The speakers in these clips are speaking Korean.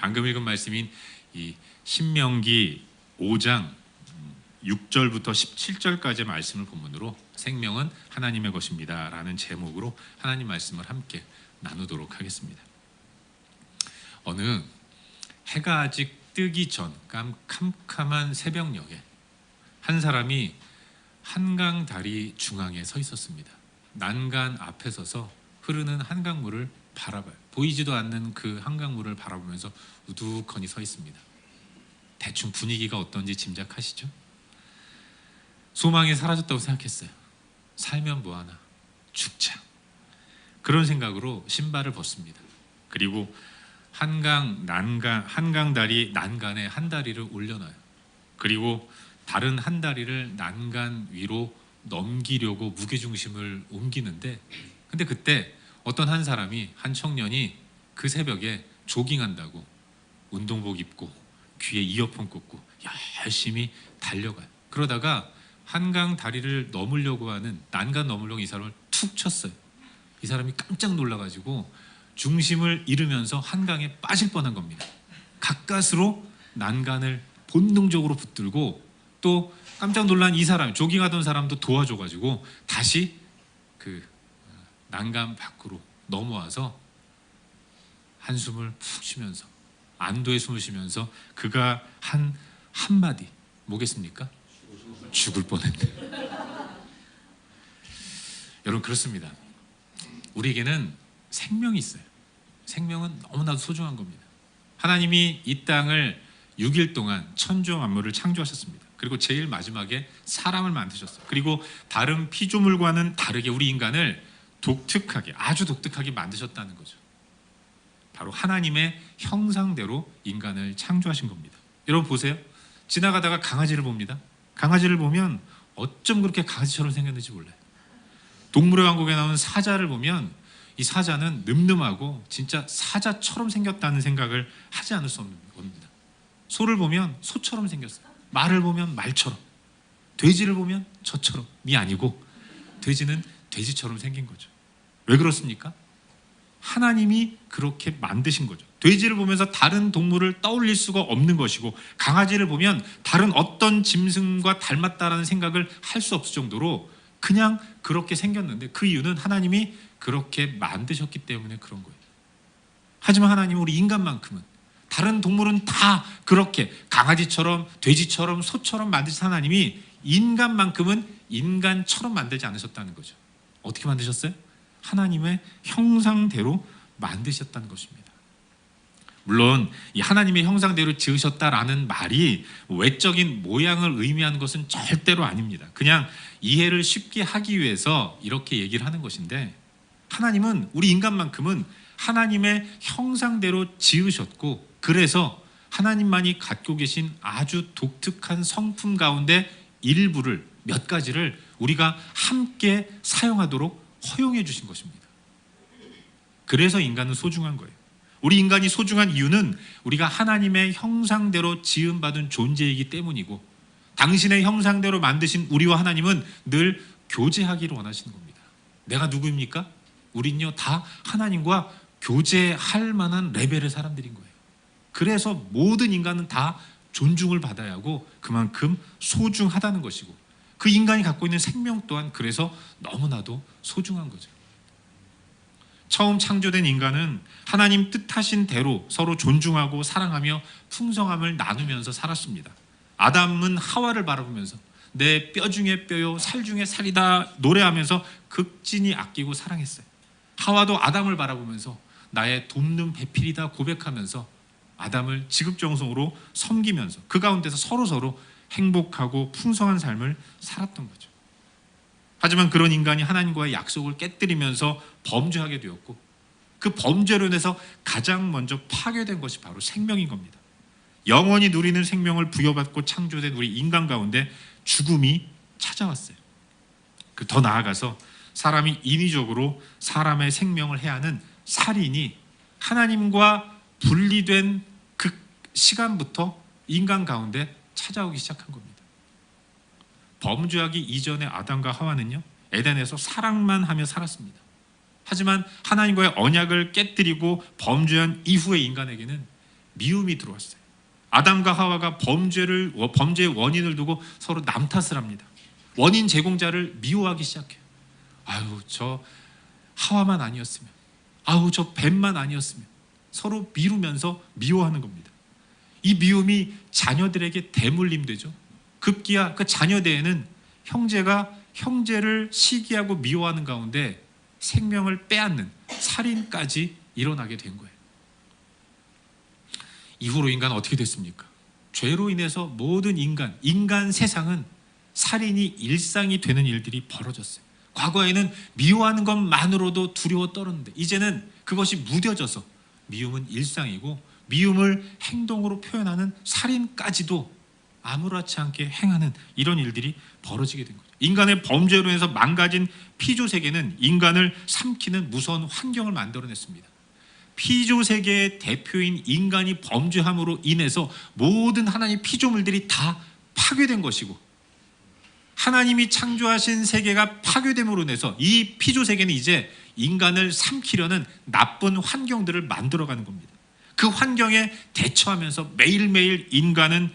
방금 읽은 말씀인 이 신명기 5장 6절부터 17절까지의 말씀을 본문으로 생명은 하나님의 것입니다 라는 제목으로 하나님 말씀을 함께 나누도록 하겠습니다. 어느 해가 아직 뜨기 전 캄캄한 새벽녘에 한 사람이 한강 다리 중앙에 서 있었습니다. 난간 앞에 서서 흐르는 한강물을 바라봐요. 보이지도 않는 그 한강물을 바라보면서 우두커니 서 있습니다. 대충 분위기가 어떤지 짐작하시죠? 소망이 사라졌다고 생각했어요. 살면 뭐하나, 죽자. 그런 생각으로 신발을 벗습니다. 그리고 한강 다리 난간에 한 다리를 올려놔요. 그리고 다른 한 다리를 난간 위로 넘기려고 무게중심을 옮기는데, 근데 그때 어떤 한 청년이 그 새벽에 조깅한다고 운동복 입고 귀에 이어폰 꽂고 열심히 달려가요. 그러다가 한강 다리를 넘으려고 하는 난간 넘으려고 이 사람을 툭 쳤어요. 이 사람이 깜짝 놀라가지고 중심을 잃으면서 한강에 빠질 뻔한 겁니다. 가까스로 난간을 본능적으로 붙들고 또 깜짝 놀란 이 사람, 조깅하던 사람도 도와줘가지고 다시 그 난간 밖으로 넘어와서 한숨을 푹 쉬면서 안도의 숨을 쉬면서 그가 한 한마디 뭐겠습니까? 죽을 뻔했네. 여러분, 그렇습니다. 우리에게는 생명이 있어요. 생명은 너무나도 소중한 겁니다. 하나님이 이 땅을 6일 동안 천지와 만물을 창조하셨습니다. 그리고 제일 마지막에 사람을 만드셨어요. 그리고 다른 피조물과는 다르게 우리 인간을 독특하게, 아주 독특하게 만드셨다는 거죠. 바로 하나님의 형상대로 인간을 창조하신 겁니다. 여러분 보세요. 지나가다가 강아지를 봅니다. 강아지를 보면 어쩜 그렇게 강아지처럼 생겼는지 몰라요. 동물의 왕국에 나오는 사자를 보면 이 사자는 늠름하고 진짜 사자처럼 생겼다는 생각을 하지 않을 수 없는 겁니다. 소를 보면 소처럼 생겼어요. 말을 보면 말처럼. 돼지를 보면 저처럼이 아니고 돼지는 돼지처럼 생긴 거죠. 왜 그렇습니까? 하나님이 그렇게 만드신 거죠. 돼지를 보면서 다른 동물을 떠올릴 수가 없는 것이고, 강아지를 보면 다른 어떤 짐승과 닮았다라는 생각을 할 수 없을 정도로 그냥 그렇게 생겼는데, 그 이유는 하나님이 그렇게 만드셨기 때문에 그런 거예요. 하지만 하나님은 우리 인간만큼은, 다른 동물은 다 그렇게 강아지처럼 돼지처럼 소처럼 만드신 하나님이 인간만큼은 인간처럼 만들지 않으셨다는 거죠. 어떻게 만드셨어요? 하나님의 형상대로 만드셨다는 것입니다. 물론 이 하나님의 형상대로 지으셨다라는 말이 외적인 모양을 의미하는 것은 절대로 아닙니다. 그냥 이해를 쉽게 하기 위해서 이렇게 얘기를 하는 것인데, 하나님은 우리 인간만큼은 하나님의 형상대로 지으셨고, 그래서 하나님만이 갖고 계신 아주 독특한 성품 가운데 일부를, 몇 가지를 우리가 함께 사용하도록 허용해 주신 것입니다. 그래서 인간은 소중한 거예요. 우리 인간이 소중한 이유는 우리가 하나님의 형상대로 지음받은 존재이기 때문이고, 당신의 형상대로 만드신 우리와 하나님은 늘 교제하기를 원하시는 겁니다. 내가 누구입니까? 우린요 다 하나님과 교제할 만한 레벨의 사람들인 거예요. 그래서 모든 인간은 다 존중을 받아야 하고 그만큼 소중하다는 것이고, 그 인간이 갖고 있는 생명 또한 그래서 너무나도 소중한 거죠. 처음 창조된 인간은 하나님 뜻하신 대로 서로 존중하고 사랑하며 풍성함을 나누면서 살았습니다. 아담은 하와를 바라보면서 내 뼈 중에 뼈요 살 중에 살이다 노래하면서 극진히 아끼고 사랑했어요. 하와도 아담을 바라보면서 나의 돕는 배필이다 고백하면서 아담을 지극정성으로 섬기면서 그 가운데서 서로 행복하고 풍성한 삶을 살았던 거죠. 하지만 그런 인간이 하나님과의 약속을 깨뜨리면서 범죄하게 되었고, 그 범죄로 인해서 가장 먼저 파괴된 것이 바로 생명인 겁니다. 영원히 누리는 생명을 부여받고 창조된 우리 인간 가운데 죽음이 찾아왔어요. 더 나아가서 사람이 인위적으로 사람의 생명을 해하는 살인이 하나님과 분리된 그 시간부터 인간 가운데 찾아오기 시작한 겁니다. 범죄하기 이전의 아담과 하와는요 에덴에서 사랑만 하며 살았습니다. 하지만 하나님과의 언약을 깨뜨리고 범죄한 이후의 인간에게는 미움이 들어왔어요. 아담과 하와가 범죄의 원인을 두고 서로 남탓을 합니다. 원인 제공자를 미워하기 시작해요. 아유, 저 하와만 아니었으면, 아유, 저 뱀만 아니었으면, 서로 미루면서 미워하는 겁니다. 이 미움이 자녀들에게 대물림되죠. 급기야 그 자녀대에는 형제가 형제를 시기하고 미워하는 가운데 생명을 빼앗는 살인까지 일어나게 된 거예요. 이후로 인간은 어떻게 됐습니까? 죄로 인해서 모든 인간 세상은 살인이 일상이 되는 일들이 벌어졌어요. 과거에는 미워하는 것만으로도 두려워 떨었는데 이제는 그것이 무뎌져서 미움은 일상이고 미움을 행동으로 표현하는 살인까지도 아무렇지 않게 행하는 이런 일들이 벌어지게 된 거죠. 인간의 범죄로 인해서 망가진 피조세계는 인간을 삼키는 무서운 환경을 만들어냈습니다. 피조세계의 대표인 인간이 범죄함으로 인해서 모든 하나님의 피조물들이 다 파괴된 것이고 하나님이 창조하신 세계가 파괴됨으로 인해서 이 피조세계는 이제 인간을 삼키려는 나쁜 환경들을 만들어가는 겁니다. 그 환경에 대처하면서 매일매일 인간은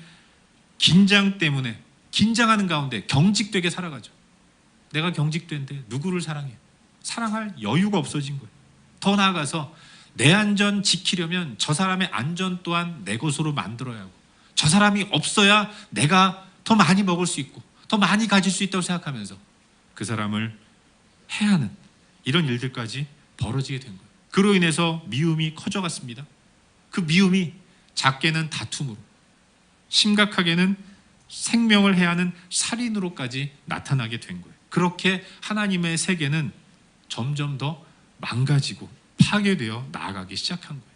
긴장 때문에 긴장하는 가운데 경직되게 살아가죠. 내가 경직된데 누구를 사랑해? 사랑할 여유가 없어진 거예요. 더 나아가서 내 안전 지키려면 저 사람의 안전 또한 내 것으로 만들어야 하고 저 사람이 없어야 내가 더 많이 먹을 수 있고 더 많이 가질 수 있다고 생각하면서 그 사람을 해하는 이런 일들까지 벌어지게 된 거예요. 그로 인해서 미움이 커져갔습니다. 그 미움이 작게는 다툼으로 심각하게는 생명을 해하는 살인으로까지 나타나게 된 거예요. 그렇게 하나님의 세계는 점점 더 망가지고 파괴되어 나아가기 시작한 거예요.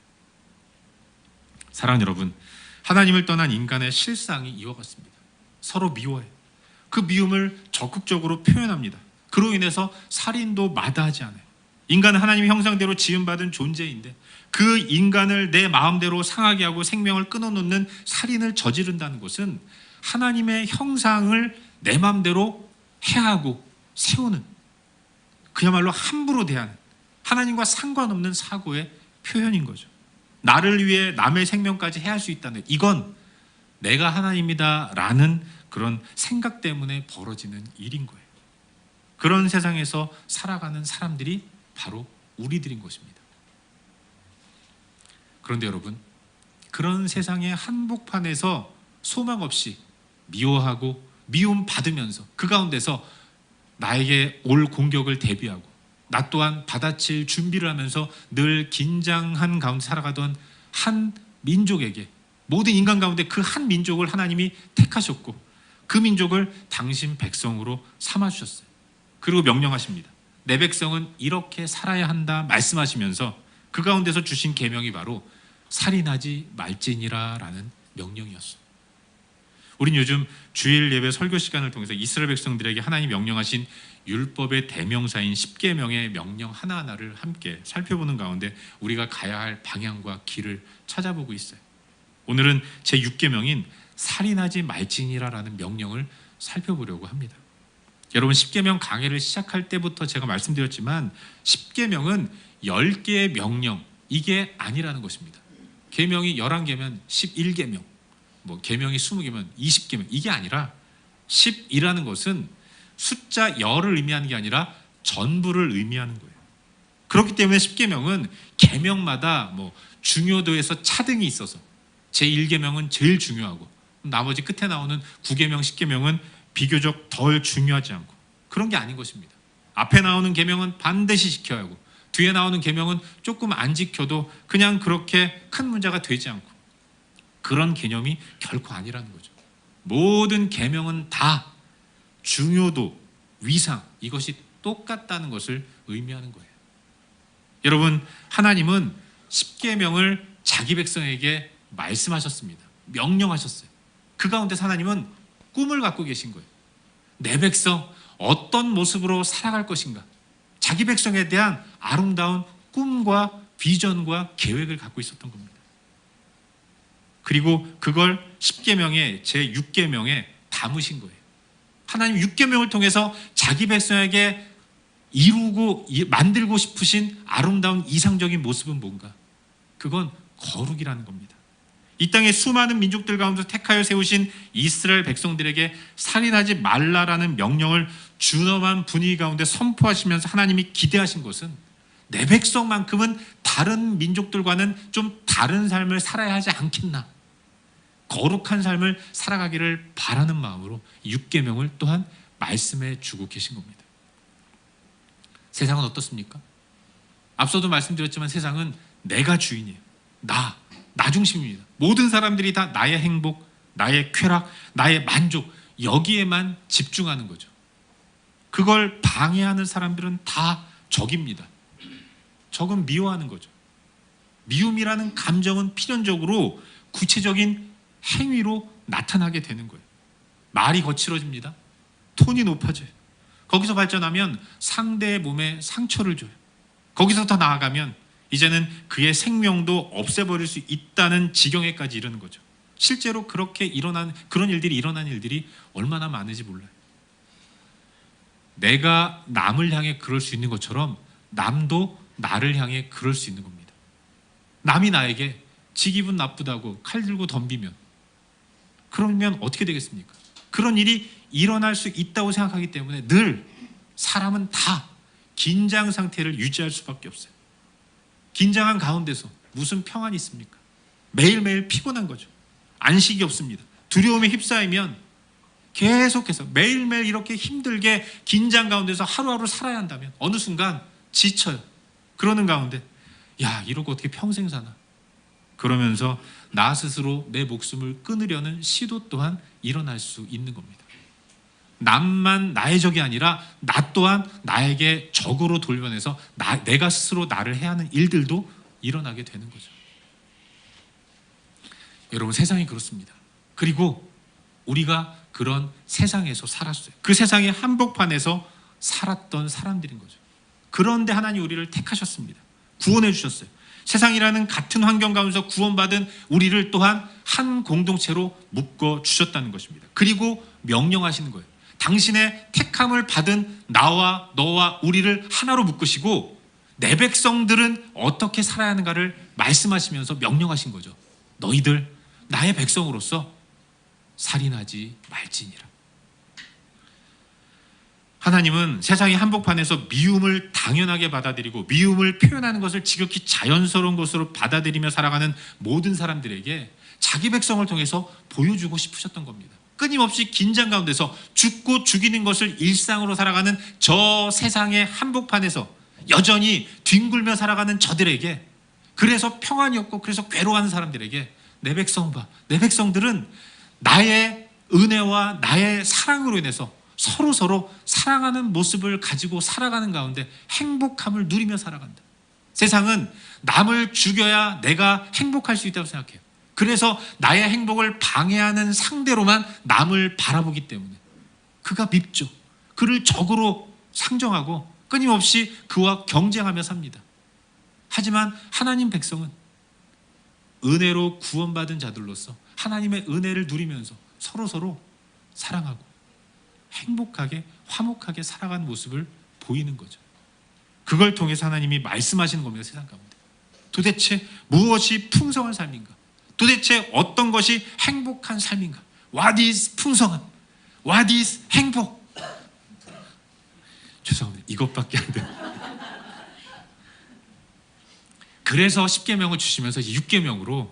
사랑하는 여러분, 하나님을 떠난 인간의 실상이 이어갔습니다. 서로 미워해요. 그 미움을 적극적으로 표현합니다. 그로 인해서 살인도 마다하지 않아요. 인간은 하나님의 형상대로 지음받은 존재인데 그 인간을 내 마음대로 상하게 하고 생명을 끊어놓는 살인을 저지른다는 것은 하나님의 형상을 내 마음대로 해하고 세우는 그야말로 함부로 대하는 하나님과 상관없는 사고의 표현인 거죠. 나를 위해 남의 생명까지 해할 수 있다는 이건 내가 하나님이다 라는 그런 생각 때문에 벌어지는 일인 거예요. 그런 세상에서 살아가는 사람들이 바로 우리들인 것입니다. 그런데 여러분, 그런 세상의 한복판에서 소망 없이 미워하고 미움 받으면서 그 가운데서 나에게 올 공격을 대비하고 나 또한 받아칠 준비를 하면서 늘 긴장한 가운데 살아가던 한 민족에게 모든 인간 가운데 그 한 민족을 하나님이 택하셨고 그 민족을 당신 백성으로 삼아주셨어요. 그리고 명령하십니다. 내 백성은 이렇게 살아야 한다 말씀하시면서 그 가운데서 주신 계명이 바로 살인하지 말지니라 라는 명령이었어요. 우린 요즘 주일 예배 설교 시간을 통해서 이스라엘 백성들에게 하나님이 명령하신 율법의 대명사인 10계명의 명령 하나하나를 함께 살펴보는 가운데 우리가 가야 할 방향과 길을 찾아보고 있어요. 오늘은 제 6계명인 살인하지 말지니라라는 명령을 살펴보려고 합니다. 여러분 10계명 강해를 시작할 때부터 제가 말씀드렸지만 10계명은 10개의 명령 이게 아니라는 것입니다. 계명이 11개면 11계명 뭐 계명이 20개면 20계명 이게 아니라 10이라는 것은 숫자 10을 의미하는 게 아니라 전부를 의미하는 거예요. 그렇기 때문에 10계명은 계명마다 뭐 중요도에서 차등이 있어서 제1계명은 제일 중요하고 나머지 끝에 나오는 9계명, 10계명은 비교적 덜 중요하지 않고 그런 게 아닌 것입니다. 앞에 나오는 계명은 반드시 지켜야 하고 뒤에 나오는 계명은 조금 안 지켜도 그냥 그렇게 큰 문제가 되지 않고 그런 개념이 결코 아니라는 거죠. 모든 계명은 다 중요도, 위상 이것이 똑같다는 것을 의미하는 거예요. 여러분 하나님은 10계명을 자기 백성에게 말씀하셨습니다. 명령하셨어요. 그 가운데 하나님은 꿈을 갖고 계신 거예요. 내 백성 어떤 모습으로 살아갈 것인가 자기 백성에 대한 아름다운 꿈과 비전과 계획을 갖고 있었던 겁니다. 그리고 그걸 10계명의 제 6계명에 담으신 거예요. 하나님 6계명을 통해서 자기 백성에게 이루고 만들고 싶으신 아름다운 이상적인 모습은 뭔가? 그건 거룩이라는 겁니다. 이 땅의 수많은 민족들 가운데서 택하여 세우신 이스라엘 백성들에게 살인하지 말라라는 명령을 준엄한 분위기 가운데 선포하시면서 하나님이 기대하신 것은 내 백성만큼은 다른 민족들과는 좀 다른 삶을 살아야 하지 않겠나, 거룩한 삶을 살아가기를 바라는 마음으로 6계명을 또한 말씀해 주고 계신 겁니다. 세상은 어떻습니까? 앞서도 말씀드렸지만 세상은 내가 주인이에요. 나 중심입니다. 모든 사람들이 다 나의 행복, 나의 쾌락, 나의 만족, 여기에만 집중하는 거죠. 그걸 방해하는 사람들은 다 적입니다. 적은 미워하는 거죠. 미움이라는 감정은 필연적으로 구체적인 행위로 나타나게 되는 거예요. 말이 거칠어집니다. 톤이 높아져요. 거기서 발전하면 상대의 몸에 상처를 줘요. 거기서 더 나아가면 이제는 그의 생명도 없애버릴 수 있다는 지경에까지 이르는 거죠. 실제로 그렇게 그런 일들이 일어난 일들이 얼마나 많은지 몰라요. 내가 남을 향해 그럴 수 있는 것처럼 남도 나를 향해 그럴 수 있는 겁니다. 남이 나에게 지 기분 나쁘다고 칼 들고 덤비면 그러면 어떻게 되겠습니까? 그런 일이 일어날 수 있다고 생각하기 때문에 늘 사람은 다 긴장 상태를 유지할 수밖에 없어요. 긴장한 가운데서 무슨 평안이 있습니까? 매일매일 피곤한 거죠. 안식이 없습니다. 두려움에 휩싸이면 계속해서 매일매일 이렇게 힘들게 긴장 가운데서 하루하루 살아야 한다면 어느 순간 지쳐요. 그러는 가운데 야, 이러고 어떻게 평생 사나? 그러면서 나 스스로 내 목숨을 끊으려는 시도 또한 일어날 수 있는 겁니다. 남만 나의 적이 아니라 나 또한 나에게 적으로 돌변해서 내가 스스로 나를 해야 하는 일들도 일어나게 되는 거죠. 여러분, 세상이 그렇습니다. 그리고 우리가 그런 세상에서 살았어요. 그 세상의 한복판에서 살았던 사람들인 거죠. 그런데 하나님 우리를 택하셨습니다. 구원해 주셨어요. 세상이라는 같은 환경 가운데서 구원받은 우리를 또한 한 공동체로 묶어 주셨다는 것입니다. 그리고 명령하시는 거예요. 당신의 택함을 받은 나와 너와 우리를 하나로 묶으시고 내 백성들은 어떻게 살아야 하는가를 말씀하시면서 명령하신 거죠. 너희들 나의 백성으로서 살인하지 말지니라. 하나님은 세상의 한복판에서 미움을 당연하게 받아들이고 미움을 표현하는 것을 지극히 자연스러운 것으로 받아들이며 살아가는 모든 사람들에게 자기 백성을 통해서 보여주고 싶으셨던 겁니다. 끊임없이 긴장 가운데서 죽고 죽이는 것을 일상으로 살아가는 저 세상의 한복판에서 여전히 뒹굴며 살아가는 저들에게, 그래서 평안이 없고 그래서 괴로워하는 사람들에게 내 백성 봐, 내 백성들은 나의 은혜와 나의 사랑으로 인해서 서로 사랑하는 모습을 가지고 살아가는 가운데 행복함을 누리며 살아간다. 세상은 남을 죽여야 내가 행복할 수 있다고 생각해요. 그래서 나의 행복을 방해하는 상대로만 남을 바라보기 때문에 그가 밉죠. 그를 적으로 상정하고 끊임없이 그와 경쟁하며 삽니다. 하지만 하나님 백성은 은혜로 구원받은 자들로서 하나님의 은혜를 누리면서 서로 사랑하고 행복하게 화목하게 살아가는 모습을 보이는 거죠. 그걸 통해서 하나님이 말씀하시는 겁니다. 세상 가운데 도대체 무엇이 풍성한 삶인가? 도대체 어떤 것이 행복한 삶인가? What is 풍성함? What is 행복? 죄송합니다. 이것밖에 안 돼요. 그래서 10계명을 주시면서 6계명으로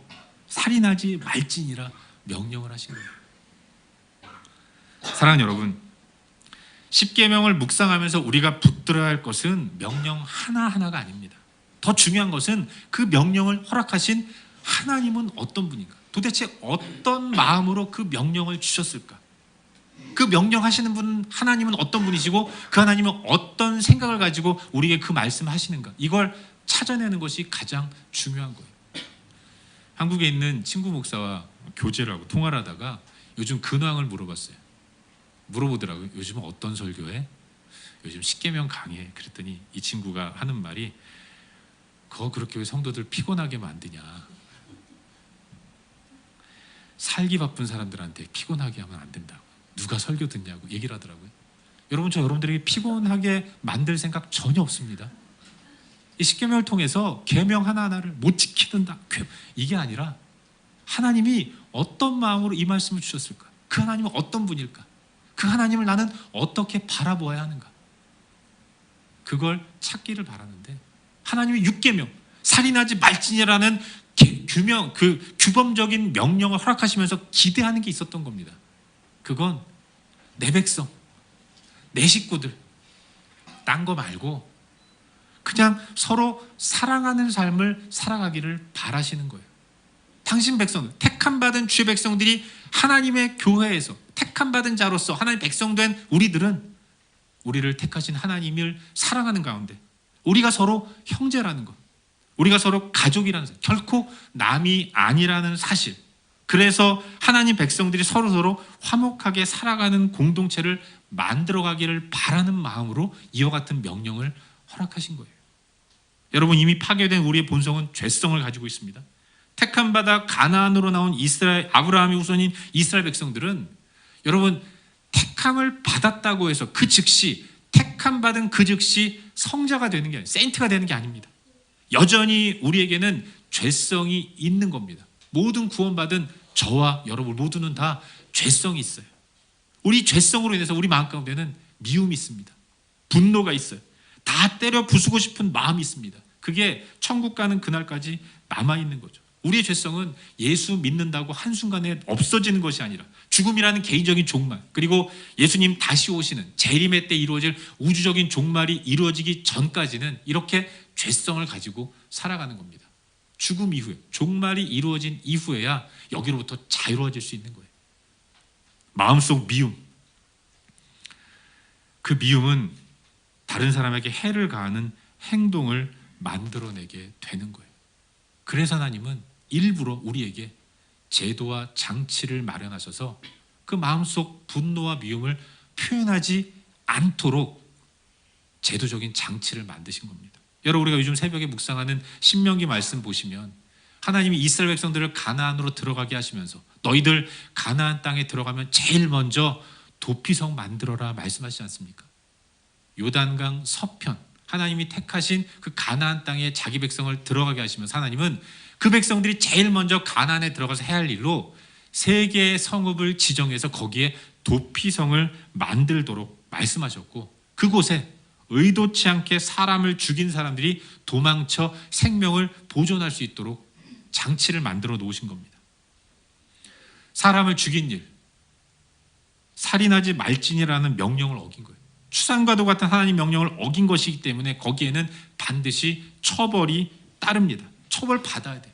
살인하지 말지니라 명령을 하신 거예요. 사랑하는 여러분, 10계명을 묵상하면서 우리가 붙들어야 할 것은 명령 하나하나가 아닙니다. 더 중요한 것은 그 명령을 허락하신 하나님은 어떤 분인가? 도대체 어떤 마음으로 그 명령을 주셨을까? 그 명령하시는 분 하나님은 어떤 분이시고 그 하나님은 어떤 생각을 가지고 우리에게 그 말씀하시는가? 이걸 찾아내는 것이 가장 중요한 거예요. 한국에 있는 친구 목사와 교제를 하고 통화를 하다가 요즘 근황을 물어보더라고요. 요즘은 어떤 설교해? 요즘 10계명 강해. 그랬더니 이 친구가 하는 말이 그거 그렇게 왜 성도들 피곤하게 만드냐. 살기 바쁜 사람들한테 피곤하게 하면 안 된다고. 누가 설교 듣냐고 얘기를 하더라고요. 여러분, 저 여러분들에게 피곤하게 만들 생각 전혀 없습니다. 이 10계명을 통해서 계명 하나하나를 못 지키는다 이게 아니라 하나님이 어떤 마음으로 이 말씀을 주셨을까? 그 하나님은 어떤 분일까? 그 하나님을 나는 어떻게 바라보아야 하는가? 그걸 찾기를 바라는데 하나님의 6계명, 살인하지 말지니라는 규명, 그 규범적인 명령을 허락하시면서 기대하는 게 있었던 겁니다. 그건 내 백성, 내 식구들, 딴 거 말고 그냥 서로 사랑하는 삶을 살아가기를 바라시는 거예요. 당신 백성들, 택함받은 주의 백성들이 하나님의 교회에서 택함받은 자로서 하나님 백성된 우리들은 우리를 택하신 하나님을 사랑하는 가운데 우리가 서로 형제라는 것, 우리가 서로 가족이라는 사실, 결코 남이 아니라는 사실, 그래서 하나님 백성들이 서로 화목하게 살아가는 공동체를 만들어가기를 바라는 마음으로 이와 같은 명령을 허락하신 거예요. 여러분, 이미 파괴된 우리의 본성은 죄성을 가지고 있습니다. 택함받아 가나안으로 나온 이스라엘, 아브라함의 후손인 이스라엘 백성들은 여러분, 택함을 받았다고 해서 그 즉시, 택함받은 그 즉시 성자가 되는 게 아니에요. 세인트가 되는 게 아닙니다. 여전히 우리에게는 죄성이 있는 겁니다. 모든 구원받은 저와 여러분 모두는 다 죄성이 있어요. 우리 죄성으로 인해서 우리 마음 가운데는 미움이 있습니다. 분노가 있어요. 다 때려 부수고 싶은 마음이 있습니다. 그게 천국 가는 그날까지 남아있는 거죠. 우리의 죄성은 예수 믿는다고 한순간에 없어지는 것이 아니라 죽음이라는 개인적인 종말, 그리고 예수님 다시 오시는 재림의 때 이루어질 우주적인 종말이 이루어지기 전까지는 이렇게 죄성을 가지고 살아가는 겁니다. 죽음 이후에, 종말이 이루어진 이후에야 여기로부터 자유로워질 수 있는 거예요. 마음속 미움, 그 미움은 다른 사람에게 해를 가하는 행동을 만들어내게 되는 거예요. 그래서 하나님은 일부러 우리에게 제도와 장치를 마련하셔서 그 마음속 분노와 미움을 표현하지 않도록 제도적인 장치를 만드신 겁니다. 여러분, 우리가 요즘 새벽에 묵상하는 신명기 말씀 보시면 하나님이 이스라엘 백성들을 가나안으로 들어가게 하시면서 너희들 가나안 땅에 들어가면 제일 먼저 도피성 만들어라 말씀하시지 않습니까? 요단강 서편, 하나님이 택하신 그 가나안 땅에 자기 백성을 들어가게 하시면서 하나님은 그 백성들이 제일 먼저 가나안에 들어가서 해야 할 일로 3개의 성읍을 지정해서 거기에 도피성을 만들도록 말씀하셨고, 그곳에 의도치 않게 사람을 죽인 사람들이 도망쳐 생명을 보존할 수 있도록 장치를 만들어 놓으신 겁니다. 사람을 죽인 일, 살인하지 말지니라는 명령을 어긴 거예요. 추상과도 같은 하나님 명령을 어긴 것이기 때문에 거기에는 반드시 처벌이 따릅니다. 처벌 받아야 돼요.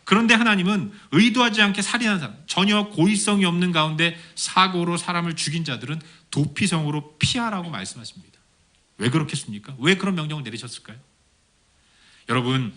그런데 하나님은 의도하지 않게 살인한 사람, 전혀 고의성이 없는 가운데 사고로 사람을 죽인 자들은 도피성으로 피하라고 말씀하십니다. 왜 그렇겠습니까? 왜 그런 명령을 내리셨을까요? 여러분,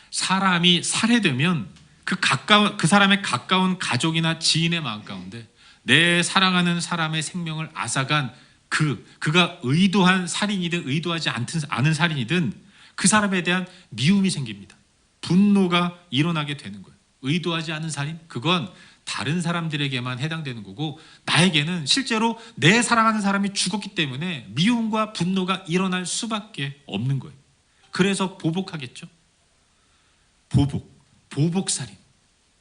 사람이 살해되면 그 사람의 가까운 가족이나 지인의 마음 가운데 내 사랑하는 사람의 생명을 앗아간 그가 의도한 살인이든 의도하지 않은 살인이든 그 사람에 대한 미움이 생깁니다. 분노가 일어나게 되는 거예요. 의도하지 않은 살인, 그건 다른 사람들에게만 해당되는 거고 나에게는 실제로 내 사랑하는 사람이 죽었기 때문에 미움과 분노가 일어날 수밖에 없는 거예요. 그래서 보복하겠죠. 보복살인,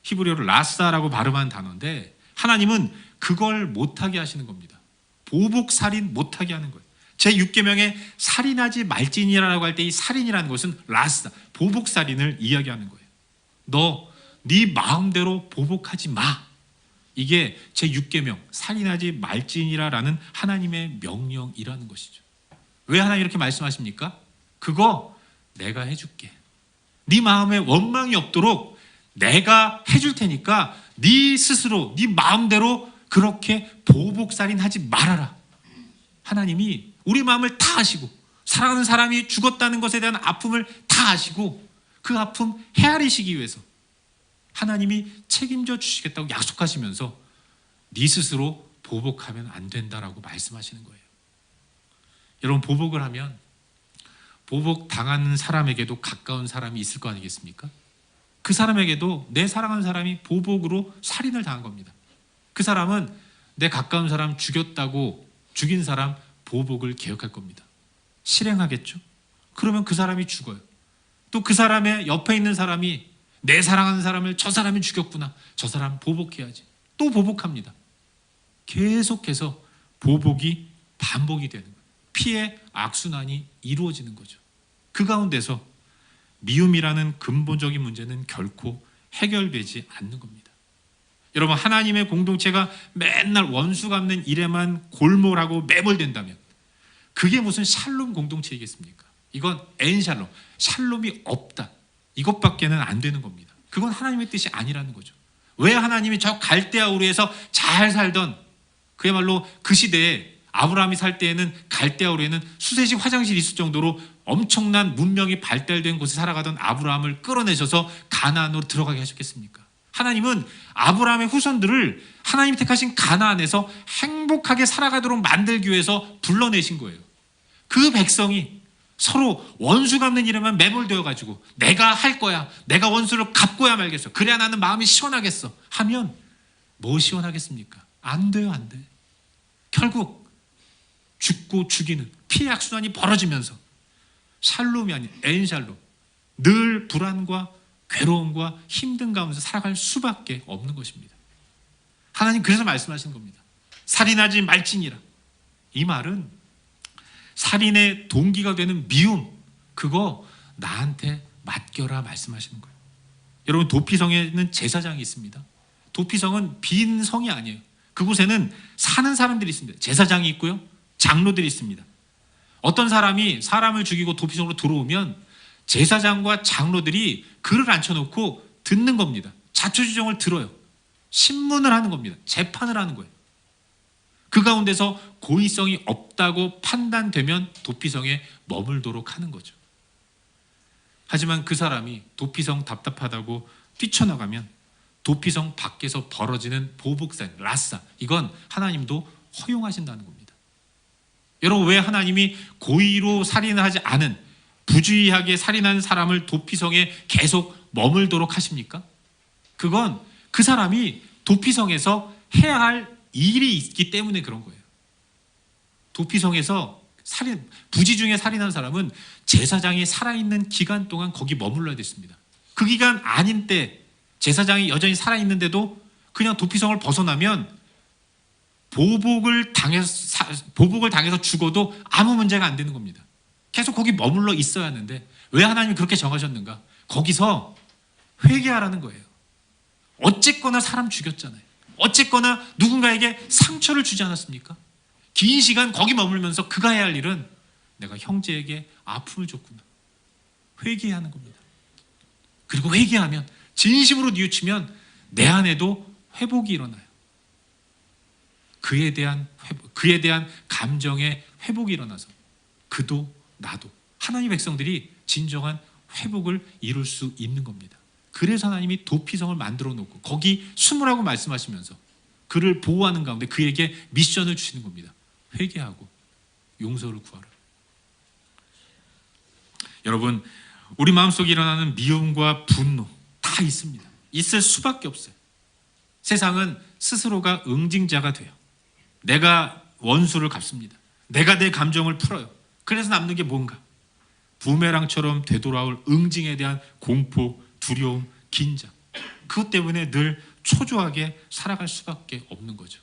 히브리어로 라사라고 발음한 단어인데 하나님은 그걸 못하게 하시는 겁니다. 보복살인 못하게 하는 거예요. 제6계명에 살인하지 말지니라고 할 때 이 살인이라는 것은 라사, 보복살인을 이야기하는 거예요. 네 마음대로 보복하지 마. 이게 제6계명 살인하지 말지니라라는 하나님의 명령이라는 것이죠. 왜 하나님 이렇게 말씀하십니까? 그거 내가 해줄게. 네 마음에 원망이 없도록 내가 해줄 테니까 네 스스로 네 마음대로 그렇게 보복살인하지 말아라. 하나님이 우리 마음을 다 아시고 사랑하는 사람이 죽었다는 것에 대한 아픔을 다 아시고 그 아픔 헤아리시기 위해서 하나님이 책임져 주시겠다고 약속하시면서 네 스스로 보복하면 안 된다라고 말씀하시는 거예요. 여러분, 보복을 하면 보복당하는 사람에게도 가까운 사람이 있을 거 아니겠습니까? 그 사람에게도 내 사랑하는 사람이 보복으로 살인을 당한 겁니다. 그 사람은 내 가까운 사람 죽인 사람 보복을 기억할 겁니다. 실행하겠죠? 그러면 그 사람이 죽어요. 또 그 사람의 옆에 있는 사람이 내 사랑하는 사람을 저 사람이 죽였구나. 저 사람 보복해야지. 또 보복합니다. 계속해서 보복이 반복이 되는 거예요. 피해 악순환이 이루어지는 거죠. 그 가운데서 미움이라는 근본적인 문제는 결코 해결되지 않는 겁니다. 여러분, 하나님의 공동체가 맨날 원수 갚는 일에만 골몰하고 매몰된다면 그게 무슨 샬롬 공동체이겠습니까? 이건 엔샬롬, 샬롬이 없다. 이것밖에는 안 되는 겁니다. 그건 하나님의 뜻이 아니라는 거죠. 왜 하나님이 저 갈대아 우르에서 잘 살던, 그야말로 그 시대에 아브라함이 살 때에는 갈대아 우르에는 수세식 화장실이 있을 정도로 엄청난 문명이 발달된 곳에 살아가던 아브라함을 끌어내셔서 가나안으로 들어가게 하셨겠습니까? 하나님은 아브라함의 후손들을 하나님이 택하신 가나안에서 행복하게 살아가도록 만들기 위해서 불러내신 거예요. 그 백성이 서로 원수 갚는 일에만 매몰되어 가지고 내가 할 거야, 내가 원수를 갚고야 말겠어, 그래야 나는 마음이 시원하겠어 하면 뭐 시원하겠습니까? 안 돼요, 안 돼. 결국 죽고 죽이는 피해 악순환이 벌어지면서 샬롬이 아닌 엔샬롬, 늘 불안과 괴로움과 힘든 가운데서 살아갈 수밖에 없는 것입니다. 하나님 그래서 말씀하신 겁니다. 살인하지 말지니라. 이 말은 살인의 동기가 되는 미움, 그거 나한테 맡겨라 말씀하시는 거예요. 여러분, 도피성에는 제사장이 있습니다. 도피성은 빈 성이 아니에요. 그곳에는 사는 사람들이 있습니다. 제사장이 있고요, 장로들이 있습니다. 어떤 사람이 사람을 죽이고 도피성으로 들어오면 제사장과 장로들이 글을 앉혀놓고 듣는 겁니다. 자초지종을 들어요. 신문을 하는 겁니다. 재판을 하는 거예요. 그 가운데서 고의성이 없다고 판단되면 도피성에 머물도록 하는 거죠. 하지만 그 사람이 도피성 답답하다고 뛰쳐나가면 도피성 밖에서 벌어지는 보복살, 라싸, 이건 하나님도 허용하신다는 겁니다. 여러분, 왜 하나님이 고의로 살인을 하지 않은, 부주의하게 살인한 사람을 도피성에 계속 머물도록 하십니까? 그건 그 사람이 도피성에서 해야 할 일이 있기 때문에 그런 거예요. 도피성에서 부지 중에 살인한 사람은 제사장이 살아있는 기간 동안 거기 머물러야 됐습니다. 그 기간 아닌 때 제사장이 여전히 살아있는데도 그냥 도피성을 벗어나면 보복을 당해서 죽어도 아무 문제가 안 되는 겁니다. 계속 거기 머물러 있어야 하는데 왜 하나님이 그렇게 정하셨는가? 거기서 회개하라는 거예요. 어쨌거나 사람 죽였잖아요. 어쨌거나 누군가에게 상처를 주지 않았습니까? 긴 시간 거기 머물면서 그가 해야 할 일은 내가 형제에게 아픔을 줬구나. 회개해야 하는 겁니다. 그리고 회개하면, 진심으로 뉘우치면 내 안에도 회복이 일어나요. 그에 대한 감정의 회복이 일어나서 그도 나도, 하나님의 백성들이 진정한 회복을 이룰 수 있는 겁니다. 그래서 하나님이 도피성을 만들어 놓고 거기 숨으라고 말씀하시면서 그를 보호하는 가운데 그에게 미션을 주시는 겁니다. 회개하고 용서를 구하라. 여러분, 우리 마음속에 일어나는 미움과 분노 다 있습니다. 있을 수밖에 없어요. 세상은 스스로가 응징자가 돼요. 내가 원수를 갚습니다. 내가 내 감정을 풀어요. 그래서 남는 게 뭔가? 부메랑처럼 되돌아올 응징에 대한 공포, 두려움, 긴장. 그것 때문에 늘 초조하게 살아갈 수밖에 없는 거죠.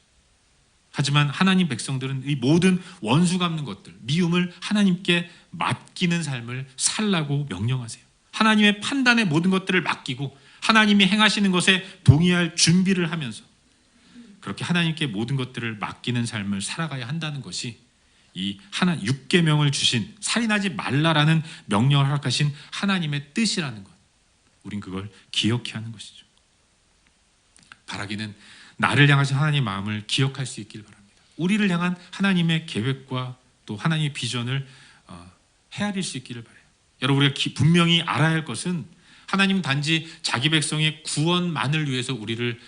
하지만 하나님 백성들은 이 모든 원수 갚는 것들, 미움을 하나님께 맡기는 삶을 살라고 명령하세요. 하나님의 판단에 모든 것들을 맡기고 하나님이 행하시는 것에 동의할 준비를 하면서 그렇게 하나님께 모든 것들을 맡기는 삶을 살아가야 한다는 것이 이 하나 6계명을 주신, 살인하지 말라라는 명령을 허락하신 하나님의 뜻이라는 것, 우린 그걸 기억해야 하는 것이죠. 바라기는 나를 향하신 하나님의 마음을 기억할 수 있기를 바랍니다. 우리를 향한 하나님의 계획과 또 하나님의 비전을 헤아릴 수 있기를 바라요. 여러분, 우리가 분명히 알아야 할 것은 하나님은 단지 자기 백성의 구원만을 위해서 우리를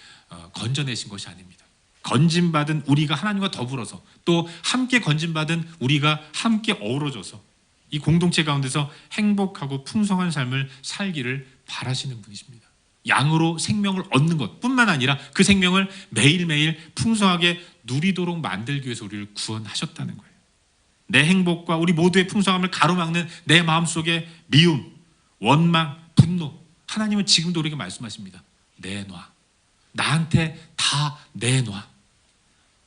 건져내신 것이 아닙니다. 건진받은 우리가 하나님과 더불어서, 또 함께 건진받은 우리가 함께 어우러져서 이 공동체 가운데서 행복하고 풍성한 삶을 살기를 바라시는 분이십니다. 양으로 생명을 얻는 것뿐만 아니라 그 생명을 매일매일 풍성하게 누리도록 만들기 위해서 우리를 구원하셨다는 거예요. 내 행복과 우리 모두의 풍성함을 가로막는 내 마음속에 미움, 원망, 분노, 하나님은 지금도 우리에게 말씀하십니다. 내놔. 나한테 다 내놔.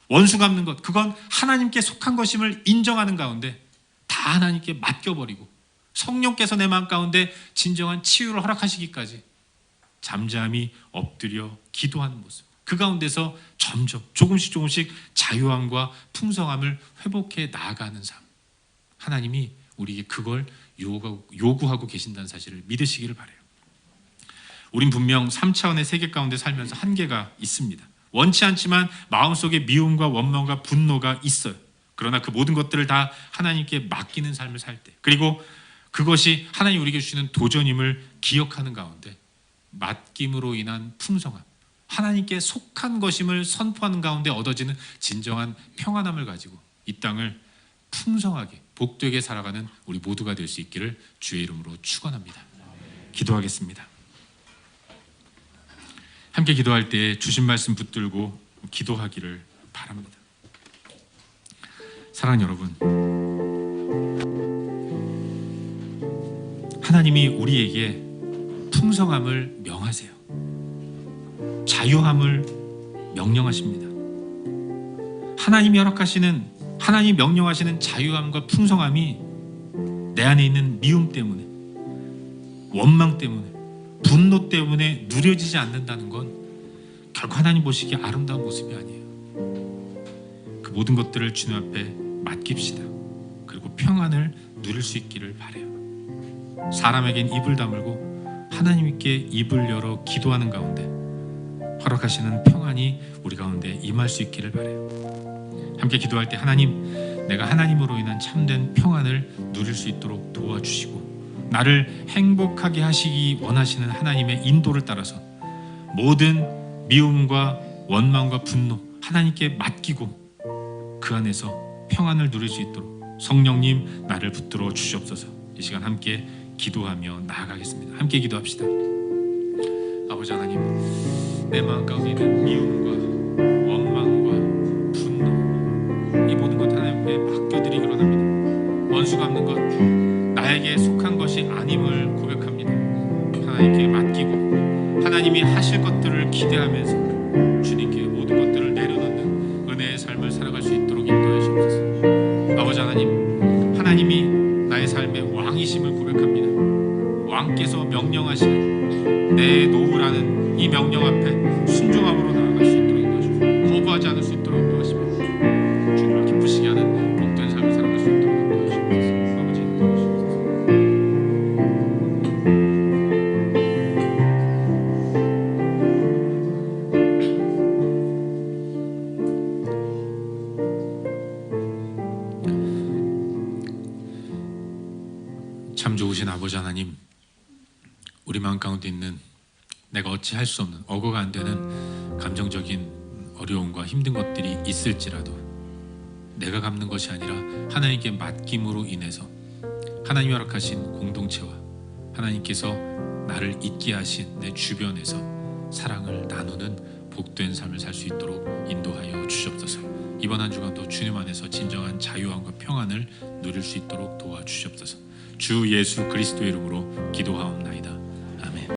원수 갚는 것, 그건 하나님께 속한 것임을 인정하는 가운데 다 하나님께 맡겨버리고 성령께서 내 마음 가운데 진정한 치유를 허락하시기까지 잠잠히 엎드려 기도하는 모습, 그 가운데서 점점 조금씩 자유함과 풍성함을 회복해 나아가는 삶, 하나님이 우리에게 그걸 요구하고 계신다는 사실을 믿으시기를 바라요. 우린 분명 3차원의 세계 가운데 살면서 한계가 있습니다. 원치 않지만 마음속에 미움과 원망과 분노가 있어요. 그러나 그 모든 것들을 다 하나님께 맡기는 삶을 살 때, 그리고 그것이 하나님 우리에게 주시는 도전임을 기억하는 가운데 맡김으로 인한 풍성함, 하나님께 속한 것임을 선포하는 가운데 얻어지는 진정한 평안함을 가지고 이 땅을 풍성하게 복되게 살아가는 우리 모두가 될 수 있기를 주의 이름으로 축원합니다. 기도하겠습니다. 함께 기도할 때 주신 말씀 붙들고 기도하기를 바랍니다. 사랑하는 여러분, 하나님이 우리에게 풍성함을 명하세요. 자유함을 명령하십니다. 하나님이 허락하시는, 하나님이 명령하시는 자유함과 풍성함이 내 안에 있는 미움 때문에, 원망 때문에, 분노 때문에 누려지지 않는다는 건 결코 하나님 보시기에 아름다운 모습이 아니에요. 그 모든 것들을 주님 앞에 맡깁시다. 그리고 평안을 누릴 수 있기를 바라요. 사람에겐 입을 다물고 하나님께 입을 열어 기도하는 가운데 허락하시는 평안이 우리 가운데 임할 수 있기를 바라요. 함께 기도할 때 하나님, 내가 하나님으로 인한 참된 평안을 누릴 수 있도록 도와주시고 나를 행복하게 하시기 원하시는 하나님의 인도를 따라서 모든 미움과 원망과 분노 하나님께 맡기고 그 안에서 평안을 누릴 수 있도록 성령님 나를 붙들어 주시옵소서. 이 시간 함께 기도하며 나아가겠습니다. 함께 기도합시다. 아버지 하나님, 내 마음 가운데 있는 미움과 원망과 분노, 이 모든 것 하나님 앞에 맡겨드리기로 합니다. 원수 갚는 것, 나에게 속한 것이 아님을 고백합니다. 하나님께 맡기고 하나님이 하실 것들을 기대하면서 주님께 모든 것들을 내려놓는 은혜의 삶을 살아갈 수 있도록 인도해 주옵소서. 아버지 하나님, 하나님이 나의 삶의 왕이심을 고백합니다. 왕께서 명령하시는 내 노우라는 이 명령 앞에 순종함으로 나아갈 수 있도록 인도하시고 거부하지 않을 수 있도록 인도하시며 주님을 기쁘시게 하는 복된 삶을 살아갈 수 있도록 인도하시옵소서. 아버지 인도하시옵소서. 참 좋으신 아버지 하나님, 우리 마음 가운데 있는 내가 어찌 할 수 없는, 억어가 안 되는 감정적인 어려움과 힘든 것들이 있을지라도 내가 갚는 것이 아니라 하나님께 맡김으로 인해서 하나님이 허락하신 공동체와 하나님께서 나를 있게 하신 내 주변에서 사랑을 나누는 복된 삶을 살 수 있도록 인도하여 주시옵소서. 이번 한 주간도 주님 안에서 진정한 자유함과 평안을 누릴 수 있도록 도와주시옵소서. 주 예수 그리스도의 이름으로 기도하옵나이다.